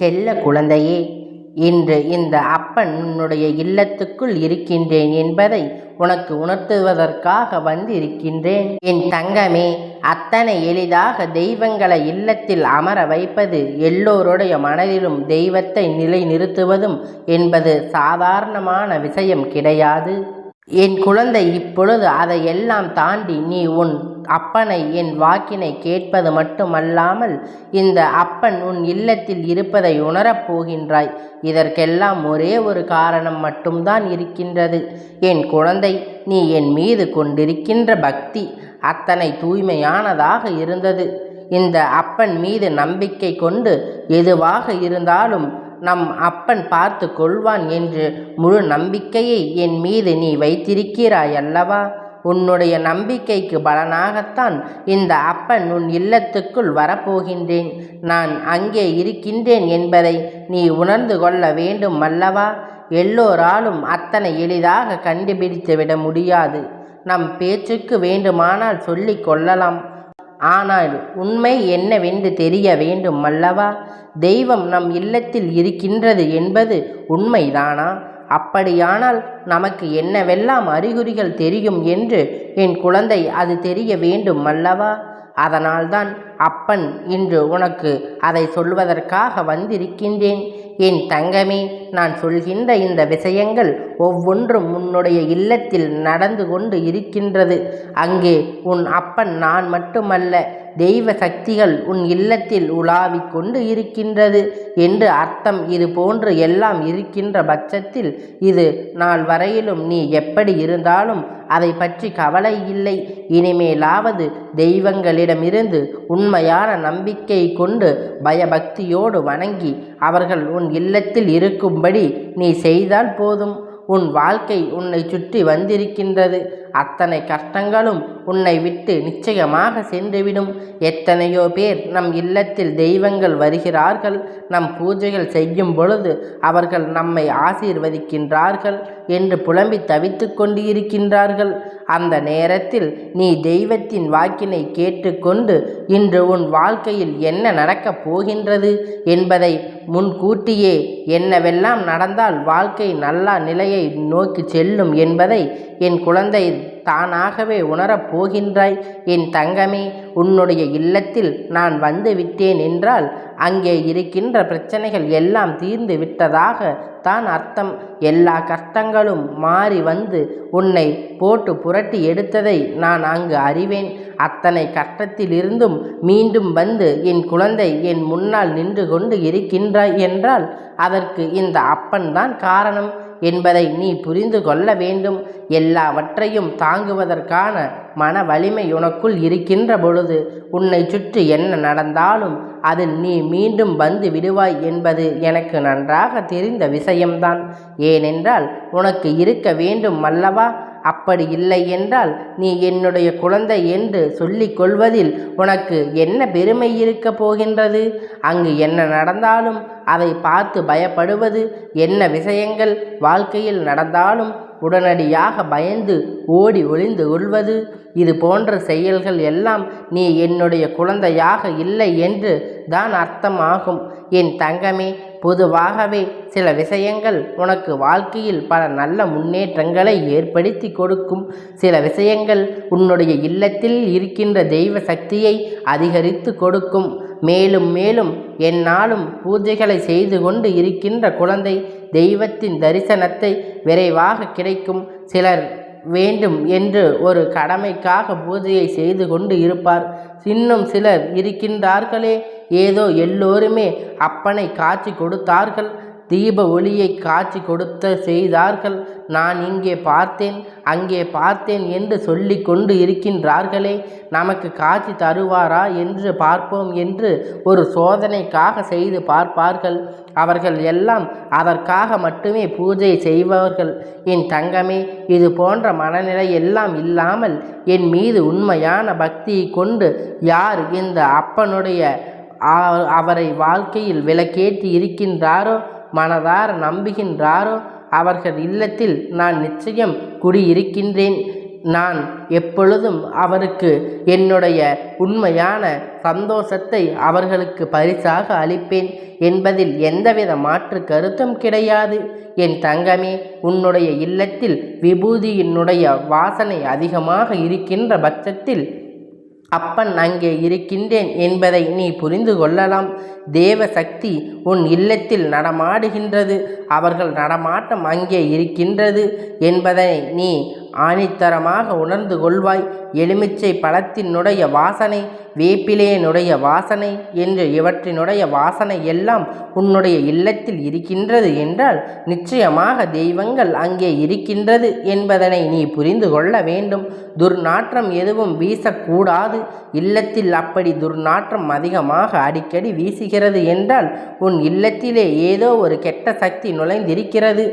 செல்ல குழந்தையே, இன்று இந்த அப்பன் உன்னுடைய இல்லத்துக்குள் இருக்கின்றேன் என்பதை உனக்கு உணர்த்துவதற்காக வந்திருக்கின்றேன். என் தங்கமே, அத்தனை எளிதாக தெய்வங்களை இல்லத்தில் அமர வைப்பது, எல்லோருடைய மனதிலும் தெய்வத்தை நிலைநிறுத்துவதும் என்பது சாதாரணமான விஷயம் கிடையாது. என் குழந்தை, இப்பொழுது அதையெல்லாம் தாண்டி நீ உன் அப்பனை, என் வாக்கினை கேட்பது மட்டுமல்லாமல் இந்த அப்பன் உன் இல்லத்தில் இருப்பதை உணரப் போகின்றாய். இதற்கெல்லாம் ஒரே ஒரு காரணம் மட்டும்தான் இருக்கின்றது. என் குழந்தை, நீ என் மீது கொண்டிருக்கின்ற பக்தி அத்தனை தூய்மையானதாக இருந்தது. இந்த அப்பன் மீது நம்பிக்கை கொண்டு எதுவாக இருந்தாலும் நம் அப்பன் பார்த்து கொள்வான் என்று முழு நம்பிக்கையை என் மீது நீ வைத்திருக்கிறாய் அல்லவா? உன்னுடைய நம்பிக்கைக்கு பலனாகத்தான் இந்த அப்பன் உன் இல்லத்துக்குள் வரப்போகின்றேன். நான் அங்கே இருக்கின்றேன் என்பதை நீ உணர்ந்து கொள்ள வேண்டும் அல்லவா? எல்லோராலும் அத்தனை எளிதாக கண்டுபிடித்துவிட முடியாது. நம் பேச்சுக்கு வேண்டுமானால் சொல்லிக் கொள்ளலாம். ஆனால் உண்மை என்னவென்று தெரிய வேண்டும் அல்லவா? தெய்வம் நம் இல்லத்தில் இருக்கின்றது என்பது உண்மைதானா? அப்படியானால் நமக்கு என்னவெல்லாம் அறிகுறிகள் தெரியும் என்று என் குழந்தை அது தெரிய வேண்டும் அல்லவா? அதனால்தான் அப்பன் இன்று உனக்கு அதை சொல்வதற்காக வந்திருக்கின்றேன். என் தங்கமே, நான் சொல்கின்ற இந்த விஷயங்கள் ஒவ்வொன்றும் உன்னுடைய இல்லத்தில் நடந்து கொண்டு இருக்கின்றது. அங்கே உன் அப்பன் நான் மட்டுமல்ல, தெய்வ சக்திகள் உன் இல்லத்தில் உலாவிக் கொண்டு இருக்கின்றது என்று அர்த்தம். இது போன்று எல்லாம் இருக்கின்ற பட்சத்தில் இது நாள் வரையிலும் நீ எப்படி இருந்தாலும் அதை பற்றி கவலை இல்லை. இனிமேலாவது தெய்வங்களிடமிருந்து உண்மையான நம்பிக்கை கொண்டு பயபக்தியோடு வணங்கி அவர்கள் உன் இல்லத்தில் இருக்கும்படி நீ செய்தால் போதும். உன் வாழ்க்கை உன்னை சுற்றி வந்திருக்கின்றது. அத்தனை கஷ்டங்களும் உன்னை விட்டு நிச்சயமாக சென்றுவிடும். எத்தனையோ பேர் நம் இல்லத்தில் தெய்வங்கள் வருகிறார்கள், நம் பூஜைகள் செய்யும் பொழுது அவர்கள் நம்மை ஆசீர்வதிக்கின்றார்கள் என்று புலம்பி தவித்து கொண்டு இருக்கின்றார்கள். அந்த நேரத்தில் நீ தெய்வத்தின் வாக்கினை கேட்டுக்கொண்டு இன்று உன் வாழ்க்கையில் என்ன நடக்கப் போகின்றது என்பதை முன்கூட்டியே, என்னவெல்லாம் நடந்தால் வாழ்க்கை நல்ல நிலையை நோக்கி செல்லும் என்பதை என் குழந்தை தானாகவே உணரப் போகின்றாய். என் தங்கமே, உன்னுடைய இல்லத்தில் நான் வந்து விட்டேன் என்றால் அங்கே இருக்கின்ற பிரச்சனைகள் எல்லாம் தீர்ந்து விட்டதாக தான் அர்த்தம். எல்லா கஷ்டங்களும் மாறி வந்து உன்னை போட்டு புரட்டி எடுத்ததை நான் அங்கு அறிவேன். அத்தனை கஷ்டத்திலிருந்தும் மீண்டும் வந்து என் குழந்தை என் முன்னால் நின்று கொண்டு இருக்கின்றாய் என்றால் அதற்கு இந்த அப்பன்தான் காரணம் என்பதை நீ புரிந்து கொள்ள வேண்டும். எல்லாவற்றையும் தாங்குவதற்கான மன வலிமை உனக்குள் இருக்கின்ற பொழுது உன்னை சுற்றி என்ன நடந்தாலும் அதில் நீ மீண்டும் வந்து விடுவாய் என்பது எனக்கு நன்றாக தெரிந்த விஷயம்தான். ஏனென்றால் உனக்கு இருக்க வேண்டும் அல்லவா? அப்படி இல்லை என்றால் நீ என்னுடைய குழந்தை என்று சொல்லிக் கொள்வதில் உனக்கு என்ன பெருமை இருக்க போகின்றது? அங்கு என்ன நடந்தாலும் அதை பார்த்து பயப்படுவது, என்ன விஷயங்கள் வாழ்க்கையில் நடந்தாலும் உடனடியாக பயந்து ஓடி ஒளிந்து கொள்வது, இது போன்ற செயல்கள் எல்லாம் நீ என்னுடைய குழந்தையாக இல்லை என்று தான் அர்த்தமாகும். என் தங்கமே, பொதுவாகவே சில விஷயங்கள் உனக்கு வாழ்க்கையில் பல நல்ல முன்னேற்றங்களை ஏற்படுத்தி கொடுக்கும். சில விஷயங்கள் உன்னுடைய இல்லத்தில் இருக்கின்ற தெய்வ சக்தியை அதிகரித்து கொடுக்கும். மேலும் மேலும் எந்நாளும் பூஜைகளை செய்து கொண்டு இருக்கின்ற குழந்தை தெய்வத்தின் தரிசனத்தை விரைவாக கிடைக்கும். சிலர் வேண்டும் என்று ஒரு கடமைக்காக பூஜையை செய்து கொண்டு இருப்பார். இன்னும் சிலர் இருக்கின்றார்களே, ஏதோ எல்லோருமே அப்பனை காட்சி கொடுத்தார்கள், தீப ஒளியை காட்சி கொடுத்த செய்தார்கள், நான் இங்கே பார்த்தேன் அங்கே பார்த்தேன் என்று சொல்லி கொண்டு இருக்கின்றார்களே, நமக்கு காட்சி தருவாரா என்று பார்ப்போம் என்று ஒரு சோதனைக்காக செய்து பார்ப்பார்கள். அவர்கள் எல்லாம் அதற்காக மட்டுமே பூஜை செய்பவர்கள். என் தங்கமே, இது போன்ற மனநிலை எல்லாம் இல்லாமல் என் மீது உண்மையான பக்தியை கொண்டு யார் இந்த அப்பனுடைய அவரை வாழ்க்கையில் விளக்கேற்றி இருக்கின்றாரோ, மனதார நம்புகின்றாரோ அவர்கள் இல்லத்தில் நான் நிச்சயம் குடியிருக்கின்றேன். நான் எப்பொழுதும் அவருக்கு என்னுடைய உண்மையான சந்தோஷத்தை அவர்களுக்கு பரிசாக அளிப்பேன் என்பதில் எந்தவித மாற்று கருத்தும் கிடையாது. என் தங்கமே, உன்னுடைய இல்லத்தில் விபூதியினுடைய வாசனை அதிகமாக இருக்கின்ற பட்சத்தில் அப்பன் அங்கே இருக்கின்றேன் என்பதை நீ புரிந்து கொள்ளலாம். தேவ சக்தி உன் இல்லத்தில் நடமாடுகின்றது. அவர்கள் நடமாட்டம் அங்கே இருக்கின்றது என்பதை நீ ஆணித்தரமாக உணர்ந்து கொள்வாய். எலுமிச்சை பழத்தினுடைய வாசனை, வேப்பிலையினுடைய வாசனை என்று இவற்றினுடைய வாசனை எல்லாம் உன்னுடைய இல்லத்தில் இருக்கின்றது என்றால் நிச்சயமாக தெய்வங்கள் அங்கே இருக்கின்றது என்பதனை நீ புரிந்து கொள்ள வேண்டும். துர்நாற்றம் எதுவும் வீசக்கூடாது. இல்லத்தில் அப்படி துர்நாற்றம் அதிகமாக அடிக்கடி வீசுகிறது என்றால் உன் இல்லத்திலே ஏதோ ஒரு கெட்ட சக்தி நுழைந்திருக்கிறது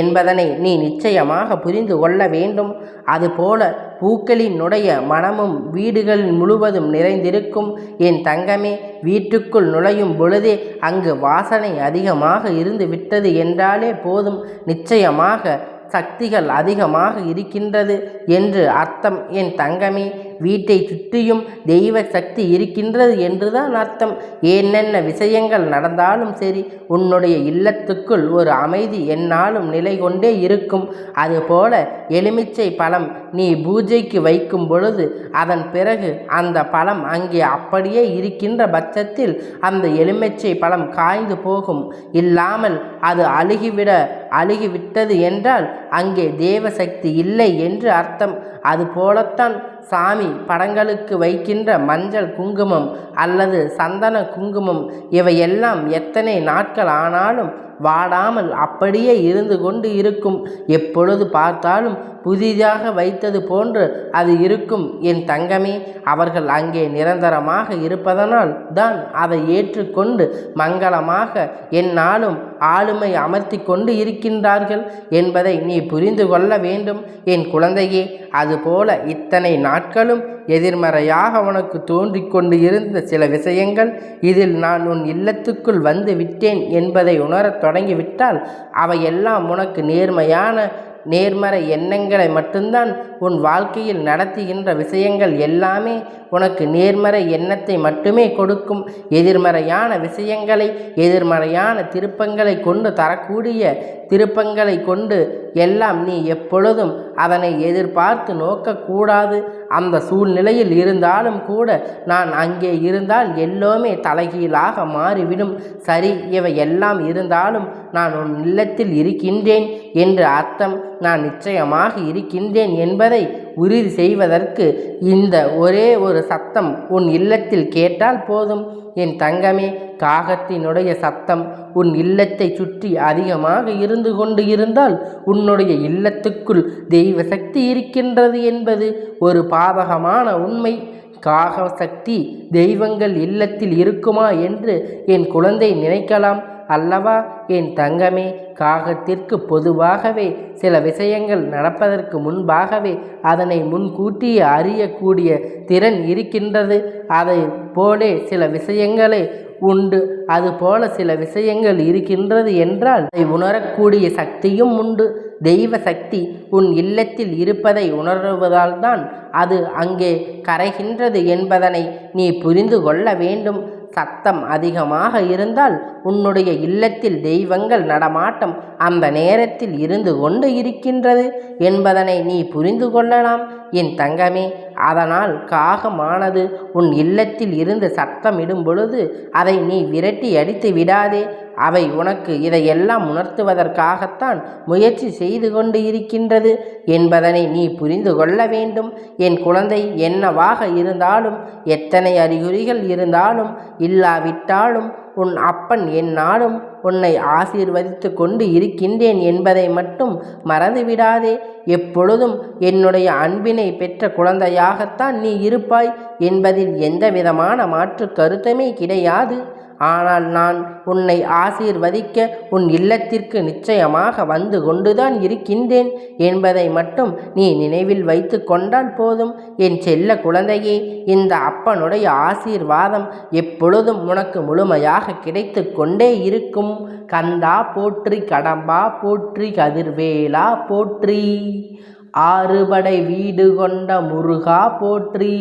என்பதனை நீ நிச்சயமாக புரிந்து கொள்ள வேண்டும். அதுபோல பூக்களினுடைய மனமும் வீடுகள் முழுவதும் நிறைந்திருக்கும். என் தங்கமே, வீட்டுக்குள் நுழையும் பொழுதே அங்கு வாசனை அதிகமாக இருந்து விட்டது என்றாலே போதும், நிச்சயமாக சக்திகள் அதிகமாக இருக்கின்றது என்று அர்த்தம். என் தங்கமே, வீட்டை சுற்றியும் தெய்வ சக்தி இருக்கின்றது என்றுதான் அர்த்தம். என்னென்ன விஷயங்கள் நடந்தாலும் சரி, உன்னுடைய இல்லத்துக்குள் ஒரு அமைதி எந்நாளும் நிலை கொண்டே இருக்கும். அதுபோல எலுமிச்சை பழம் நீ பூஜைக்கு வைக்கும் பொழுது அதன் பிறகு அந்த பழம் அங்கே அப்படியே இருக்கின்ற பட்சத்தில் அந்த எலுமிச்சை பழம் காய்ந்து போகும். இல்லாமல் அது அழுகிவிட்டது என்றால் அங்கே தேவசக்தி இல்லை என்று அர்த்தம். அதுபோலத்தான் சாமி படங்களுக்கு வைக்கின்ற மஞ்சள் குங்குமம் அல்லது சந்தன குங்குமம் இவையெல்லாம் எத்தனை நாட்கள் ஆனாலும் வாடாமல் அப்படியே இருந்து கொண்டு இருக்கும். எப்பொழுது பார்த்தாலும் புதிதாக வைத்தது போன்று அது இருக்கும். என் தங்கமே, அவர்கள் அங்கே நிரந்தரமாக இருப்பதனால் தான் அதை ஏற்றுக்கொண்டு மங்களமாக எந்நாளும் ஆளுமை அமர்த்தி கொண்டு இருக்கின்றார்கள் என்பதை நீ புரிந்து கொள்ள வேண்டும். என் குழந்தையே, அதுபோல இத்தனை நாட்களும் எதிர்மறையாக உனக்கு தோன்றிக் கொண்டு இருந்த சில விஷயங்கள் இதில் நான் உன் இல்லத்துக்குள் வந்து விட்டேன் என்பதை உணரத் தொடங்கிவிட்டால் அவையெல்லாம் உனக்கு நேர்மறை எண்ணங்களை மட்டும்தான் உன் வாழ்க்கையில் நடத்துகின்ற விஷயங்கள் எல்லாமே உனக்கு நேர்மறை எண்ணத்தை மட்டுமே கொடுக்கும். எதிர்மறையான விஷயங்களை, எதிர்மறையான திருப்பங்களை கொண்டு தரக்கூடிய திருப்பங்களை கொண்டு எல்லாம் நீ எப்பொழுதும் அதனை எதிர்பார்த்து நோக்கக்கூடாது. அந்த சூழ்நிலையில் இருந்தாலும் கூட நான் அங்கே இருந்தால் எல்லோருமே தலைகீழாக மாறிவிடும். சரி, இவை எல்லாம் இருந்தாலும் நான் உன் இல்லத்தில் இருக்கின்றேன் என்று அர்த்தம். நான் நிச்சயமாக இருக்கின்றேன் என்பதை உறுதி செய்வதற்கு இந்த ஒரே ஒரு சத்தம் உன் இல்லத்தில் கேட்டால் போதும். என் தங்கமே, காகத்தினுடைய சத்தம் உன் இல்லத்தை சுற்றி அதிகமாக இருந்து கொண்டு இருந்தால் உன்னுடைய இல்லத்துக்குள் தெய்வ சக்தி இருக்கின்றது என்பது ஒரு பாதகமான உண்மை. காக சக்தி தெய்வங்கள் இல்லத்தில் இருக்குமா என்று என் குழந்தை நினைக்கலாம் அல்லவா? என் தங்கமே, காகத்திற்கு பொதுவாகவே சில விஷயங்கள் நடப்பதற்கு முன்பாகவே அதனை முன்கூட்டியே அறியக்கூடிய திறன் இருக்கின்றது. அதை போலே சில விஷயங்களை உண்டு. அதுபோல சில விஷயங்கள் இருக்கின்றது என்றால் அதை உணரக்கூடிய சக்தியும் உண்டு. தெய்வ சக்தி உன் இல்லத்தில் இருப்பதை உணர்வதால் தான் அது அங்கே கரைகின்றது என்பதனை நீ புரிந்து கொள்ள வேண்டும். சத்தம் அதிகமாக இருந்தால் உன்னுடைய இல்லத்தில் தெய்வங்கள் நடமாட்டம் அந்த நேரத்தில் இருந்து கொண்டு இருக்கின்றது என்பதனை நீ புரிந்து கொள்ளலாம் என் தங்கமே. அதனால் காகமானது உன் இல்லத்தில் இருந்து சத்தமிடும் பொழுது அதை நீ விரட்டி அடித்து விடாதே. அவை உனக்கு இதையெல்லாம் உணர்த்துவதற்காகத்தான் முயற்சி செய்து கொண்டு இருக்கின்றது என்பதனை நீ புரிந்து கொள்ள வேண்டும். என் குழந்தை, என்னவாக இருந்தாலும், எத்தனை அறிகுறிகள் இருந்தாலும் இல்லாவிட்டாலும் உன் அப்பன் எந்நாளும் உன்னை ஆசீர்வதித்து கொண்டு இருக்கின்றேன் என்பதை மட்டும் மறந்துவிடாதே. எப்பொழுதும் என்னுடைய அன்பினை பெற்ற குழந்தையாகத்தான் நீ இருப்பாய் என்பதில் எந்தவிதமான மாற்று கருத்துமே கிடையாது. ஆனால் நான் உன்னை ஆசீர்வதிக்க உன் இல்லத்திற்கு நிச்சயமாக வந்து கொண்டுதான் இருக்கின்றேன் என்பதை மட்டும் நீ நினைவில் வைத்து கொண்டால் போதும். என் செல்ல குழந்தையே, இந்த அப்பனுடைய ஆசீர்வாதம் எப்பொழுதும் உனக்கு முழுமையாக கிடைத்து கொண்டே இருக்கும். கந்தா போற்றி, கடம்பா போற்றி, கதிர்வேலா போற்றி. ஆறுபடை வீடு கொண்ட முருகா போற்றி.